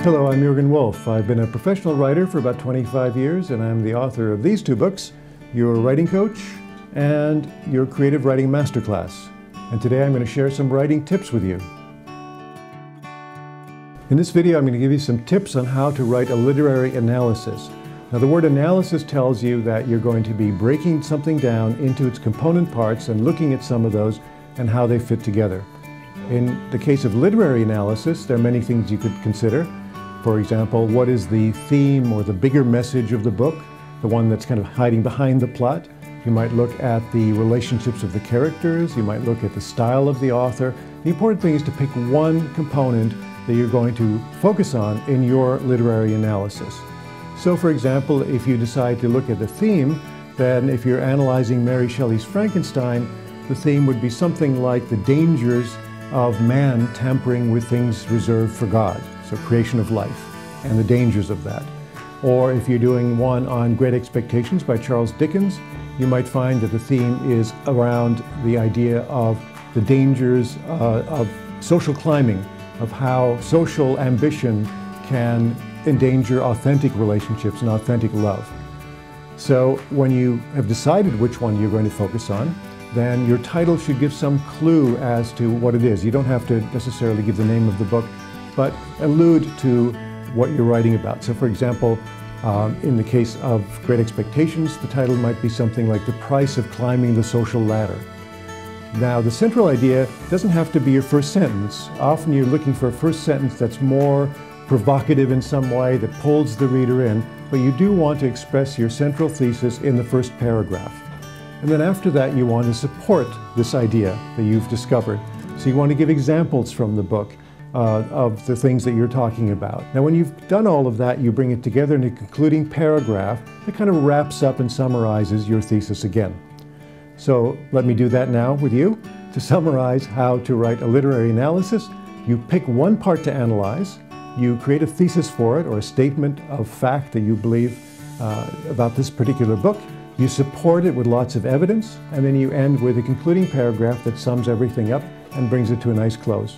Hello, I'm Jürgen Wolf. I've been a professional writer for about 25 years, and I'm the author of these two books, Your Writing Coach and Your Creative Writing Masterclass. And today I'm going to share some writing tips with you. In this video, I'm going to give you some tips on how to write a literary analysis. Now, the word analysis tells you that you're going to be breaking something down into its component parts and looking at some of those and how they fit together. In the case of literary analysis, there are many things you could consider. For example, what is the theme or the bigger message of the book, the one that's kind of hiding behind the plot? You might look at the relationships of the characters, you might look at the style of the author. The important thing is to pick one component that you're going to focus on in your literary analysis. So for example, if you decide to look at the theme, then if you're analyzing Mary Shelley's Frankenstein, the theme would be something like the dangers of man tampering with things reserved for God. So creation of life and the dangers of that. Or if you're doing one on Great Expectations by Charles Dickens, you might find that the theme is around the idea of the dangers of social climbing, of how social ambition can endanger authentic relationships and authentic love. So when you have decided which one you're going to focus on, then your title should give some clue as to what it is. You don't have to necessarily give the name of the book, but allude to what you're writing about. So for example, in the case of Great Expectations, the title might be something like The Price of Climbing the Social Ladder. Now, the central idea doesn't have to be your first sentence. Often you're looking for a first sentence that's more provocative in some way, that pulls the reader in, but you do want to express your central thesis in the first paragraph. And then after that, you want to support this idea that you've discovered. So you want to give examples from the book of the things that you're talking about. Now, when you've done all of that, you bring it together in a concluding paragraph that kind of wraps up and summarizes your thesis again. So let me do that now with you. To summarize how to write a literary analysis, you pick one part to analyze, you create a thesis for it or a statement of fact that you believe about this particular book, you support it with lots of evidence, and then you end with a concluding paragraph that sums everything up and brings it to a nice close.